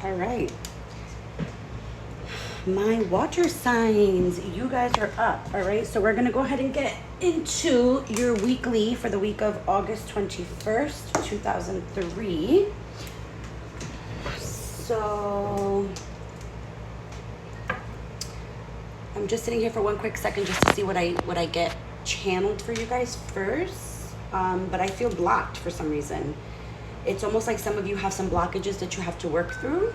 All right. My water signs, you guys are up. All right. So we're going to go ahead and get into your weekly for the week of August 21st, 2003. So I'm just sitting here for one quick second just to see what I get channeled for you guys first. But I feel blocked for some reason. It's almost like some of you have some blockages that you have to work through.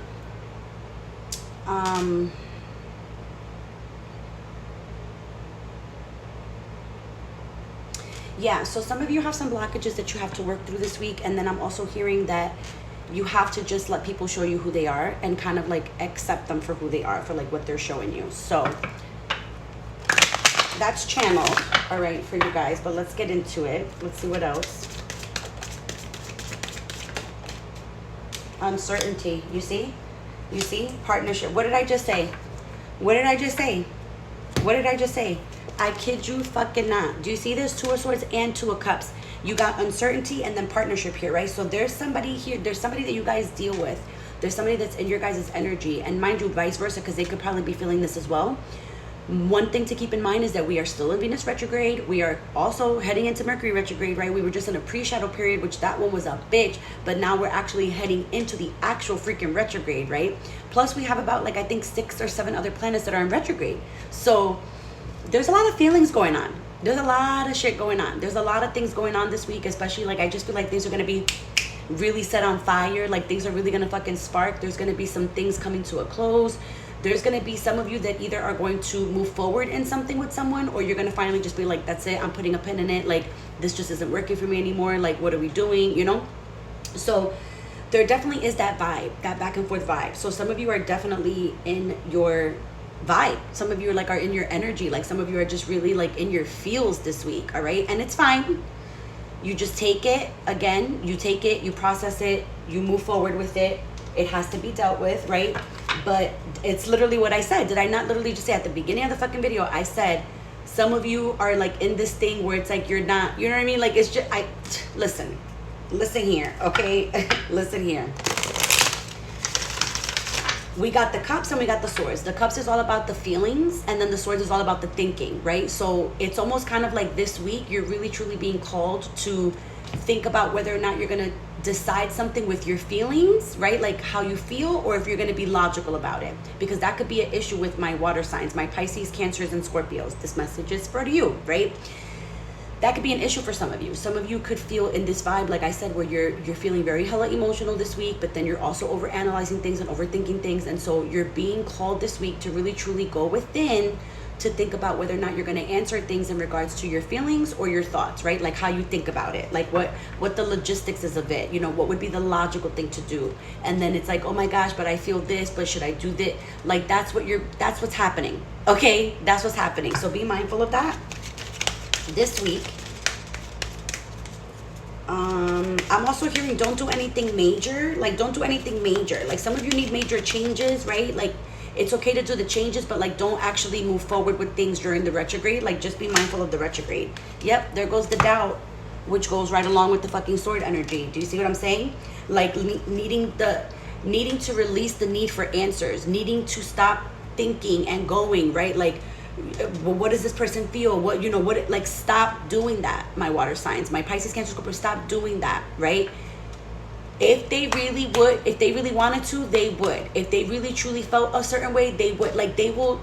Yeah, so some of you have some blockages that you have to work through this week. And then I'm also hearing that you have to just let people show you who they are and kind of like accept them for who they are, for like what they're showing you. So that's channeled, all right, for you guys. But let's get into it. Let's see what else. Uncertainty, you see? You see? Partnership. What did I just say? What did I just say? What did I just say? I kid you fucking not. Do you see this? Two of Swords and Two of Cups. You got uncertainty and then partnership here, right? So there's somebody here. There's somebody that you guys deal with. There's somebody that's in your guys' energy. And mind you, vice versa, because they could probably be feeling this as well. One thing to keep in mind is that we are still in Venus retrograde. We are also heading into Mercury retrograde, right? We were just in a pre-shadow period, which that one was a bitch. But now we're actually heading into the actual freaking retrograde, right? Plus we have about like, I think 6 or 7 other planets that are in retrograde. So there's a lot of feelings going on. There's a lot of shit going on. There's a lot of things going on this week, especially like I just feel like things are going to be really set on fire. Like things are really going to fucking spark. There's going to be some things coming to a close. There's going to be some of you that either are going to move forward in something with someone, or you're going to finally just be like, that's it. I'm putting a pin in it. Like this just isn't working for me anymore. Like what are we doing? You know? So there definitely is that vibe, that back and forth vibe. So some of you are definitely in your vibe. Some of you are like are in your energy. Like some of you are just really like in your feels this week. All right. And it's fine. You just take it again. You take it, you process it, you move forward with it. It has to be dealt with, right? But it's literally what I said. Did I not literally just say at the beginning of the fucking video, I said, some of you are like in this thing where it's like, you're not, you know what I mean? Like it's just, listen here. Okay. Listen here. We got the Cups and we got the Swords. The Cups is all about the feelings, and then the Swords is all about the thinking, right? So it's almost kind of like this week, you're really truly being called to think about whether or not you're going to decide something with your feelings, right? Like how you feel, or if you're going to be logical about it. Because that could be an issue with my water signs, my Pisces, Cancers, and Scorpios. This message is for you, right? That could be an issue for some of you. Some of you could feel in this vibe, like I said, where you're feeling very hella emotional this week, but then you're also over analyzing things and overthinking things. And so you're being called this week to really truly go within to think about whether or not you're going to answer things in regards to your feelings or your thoughts, right? Like how you think about it, like what the logistics is of it, you know, what would be the logical thing to do. And then it's like, oh my gosh, but I feel this, but should I do this? Like that's what's happening. Okay. That's what's happening. So be mindful of that. This week, I'm also hearing don't do anything major. Like don't do anything major. Like some of you need major changes, right? Like it's okay to do the changes, but like don't actually move forward with things during the retrograde. Like just be mindful of the retrograde. Yep, there goes the doubt, which goes right along with the fucking sword energy. Do you see what I'm saying? Like needing to release the need for answers, needing to stop thinking and going, right? Like, well, what does this person feel? What, you know, what, like, stop doing that. My water signs, my Pisces, Cancer, Scorpio, stop doing that, right? If they really would, if they really wanted to, they would. If they really truly felt a certain way, they would. Like, they will,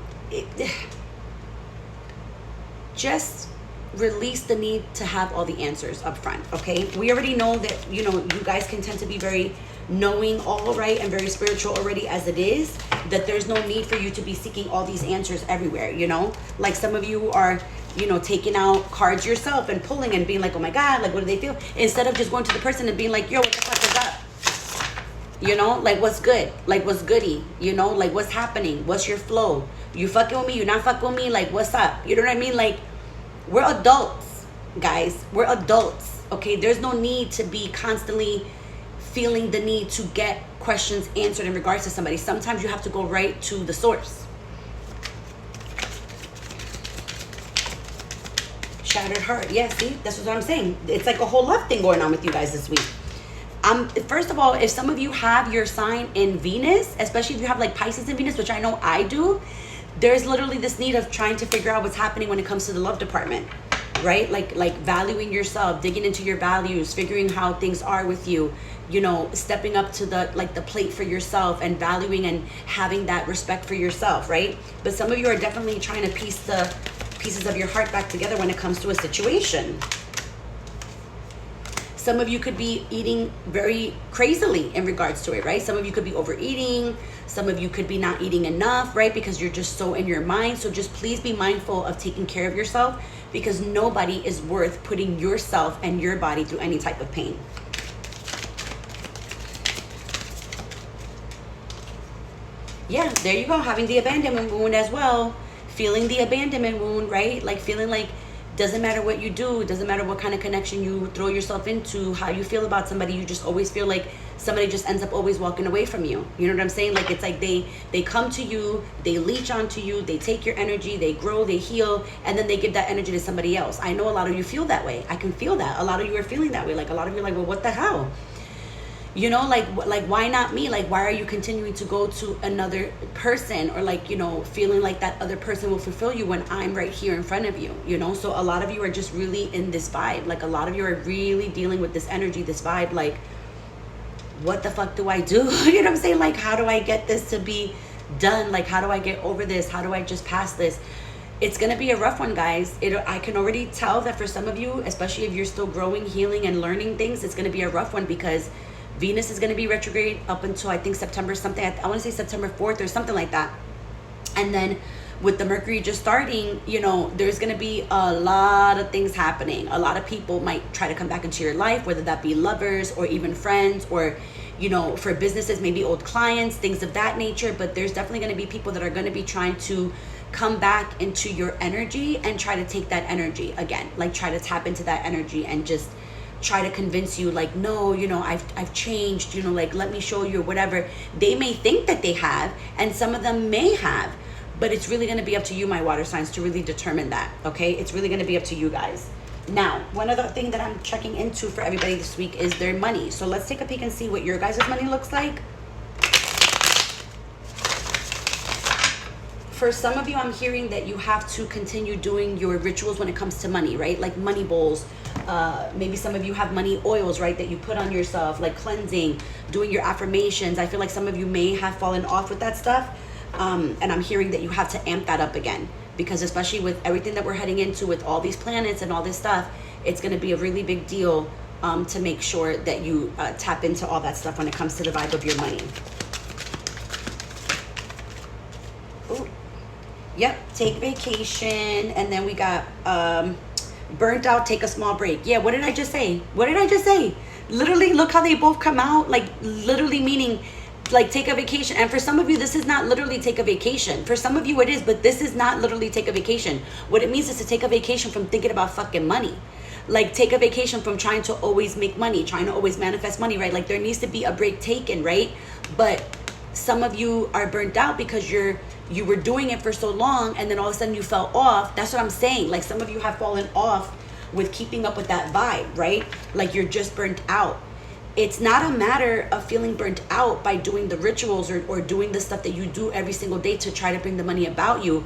just release the need to have all the answers up front, okay? We already know that, you know, you guys can tend to be very knowing all, right, and very spiritual already as it is, that there's no need for you to be seeking all these answers everywhere, you know? Like some of you are, you know, taking out cards yourself and pulling and being like, oh my God, like what do they feel? Instead of just going to the person and being like, yo, what the fuck is up? You know, like what's good? Like what's goody? You know, like what's happening? What's your flow? You fucking with me? You not fucking with me? Like what's up? You know what I mean? Like we're adults, guys. We're adults, okay? There's no need to be constantly feeling the need to get questions answered in regards to somebody. Sometimes you have to go right to the source. Shattered heart. Yeah, see? That's what I'm saying. It's like a whole love thing going on with you guys this week. First of all, if some of you have your sign in Venus, especially if you have like Pisces in Venus, which I know I do, there's literally this need of trying to figure out what's happening when it comes to the love department, right? Like valuing yourself, digging into your values, figuring how things are with you, you know, stepping up to the plate for yourself and valuing and having that respect for yourself, right? But some of you are definitely trying to piece the pieces of your heart back together when it comes to a situation. Some of you could be eating very crazily in regards to it, right? Some of you could be overeating. Some of you could be not eating enough, right? Because you're just so in your mind. So just please be mindful of taking care of yourself, because nobody is worth putting yourself and your body through any type of pain. Yeah, there you go. Having the abandonment wound as well. Feeling the abandonment wound, right? Like feeling like doesn't matter what you do, doesn't matter what kind of connection you throw yourself into, how you feel about somebody, you just always feel like somebody just ends up always walking away from you. You know what I'm saying? Like it's like they come to you, they leech onto you, they take your energy, they grow, they heal, and then they give that energy to somebody else. I know a lot of you feel that way. I can feel that. A lot of you are feeling that way. Like a lot of you are like, well, what the hell? You know, like why not me? Like, why are you continuing to go to another person, or like, you know, feeling like that other person will fulfill you when I'm right here in front of you, you know? So a lot of you are just really in this vibe. Like a lot of you are really dealing with this energy, this vibe, like, what the fuck do I do? You know what I'm saying? Like, how do I get this to be done? Like, how do I get over this? How do I just pass this? It's going to be a rough one, guys. I can already tell that for some of you, especially if you're still growing, healing, and learning things, it's going to be a rough one, because Venus is going to be retrograde up until I think September something. I want to say September 4th or something like that. And then with the Mercury just starting, you know, there's going to be a lot of things happening. A lot of people might try to come back into your life, whether that be lovers or even friends, or, you know, for businesses, maybe old clients, things of that nature. But there's definitely going to be people that are going to be trying to come back into your energy and try to take that energy again, like try to tap into that energy and just try to convince you like, no, you know, I've changed, you know, like, let me show you, whatever. They may think that they have, and some of them may have, but it's really going to be up to you, my water signs, to really determine that. Okay, it's really going to be up to you guys. Now, one other thing that I'm checking into for everybody this week is their money. So let's take a peek and see what your guys' money looks like. For some of you, I'm hearing that you have to continue doing your rituals when it comes to money, right? Like money bowls. Maybe some of you have money oils, right, that you put on yourself, like cleansing, doing your affirmations. I feel like some of you may have fallen off with that stuff. And I'm hearing that you have to amp that up again, because especially with everything that we're heading into with all these planets and all this stuff, it's going to be a really big deal to make sure that you tap into all that stuff when it comes to the vibe of your money. Ooh. Yep, take vacation. And then we got burnt out, take a small break. Yeah, what did I just say? What did I just say? Literally, look how they both come out. Like, literally meaning, like, take a vacation. And for some of you, this is not literally take a vacation. For some of you, it is, but this is not literally take a vacation. What it means is to take a vacation from thinking about fucking money. Like, take a vacation from trying to always make money, trying to always manifest money, right? Like, there needs to be a break taken, right? But some of you are burnt out because you were doing it for so long, and then all of a sudden you fell off. That's what I'm saying. Like, some of you have fallen off with keeping up with that vibe, right? Like, you're just burnt out. It's not a matter of feeling burnt out by doing the rituals or doing the stuff that you do every single day to try to bring the money about you.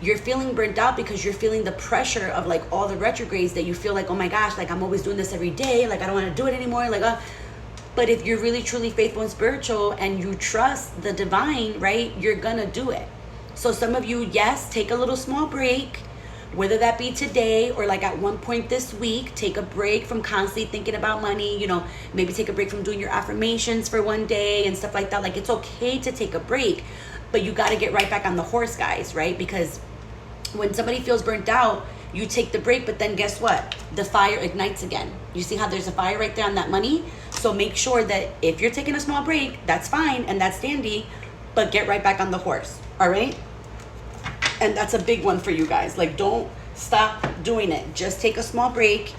You're feeling burnt out because you're feeling the pressure of like all the retrogrades, that you feel like, oh my gosh, like I'm always doing this every day. Like, I don't want to do it anymore. Like, but if you're really truly faithful and spiritual and you trust the divine, right, you're gonna do it. So some of you, yes, take a little small break, whether that be today or like at one point this week. Take a break from constantly thinking about money, you know, maybe take a break from doing your affirmations for one day and stuff like that. Like, it's okay to take a break, but you got to get right back on the horse, guys, right? Because when somebody feels burnt out, you take the break, but then guess what? The fire ignites again. You see how there's a fire right there on that money? So make sure that if you're taking a small break, that's fine and that's dandy, but get right back on the horse, all right? And that's a big one for you guys. Like, don't stop doing it. Just take a small break,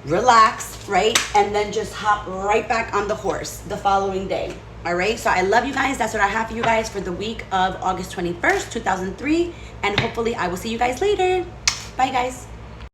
relax, right? And then just hop right back on the horse the following day. All right? So I love you guys. That's what I have for you guys for the week of August 21st, 2003. And hopefully I will see you guys later. Bye, guys.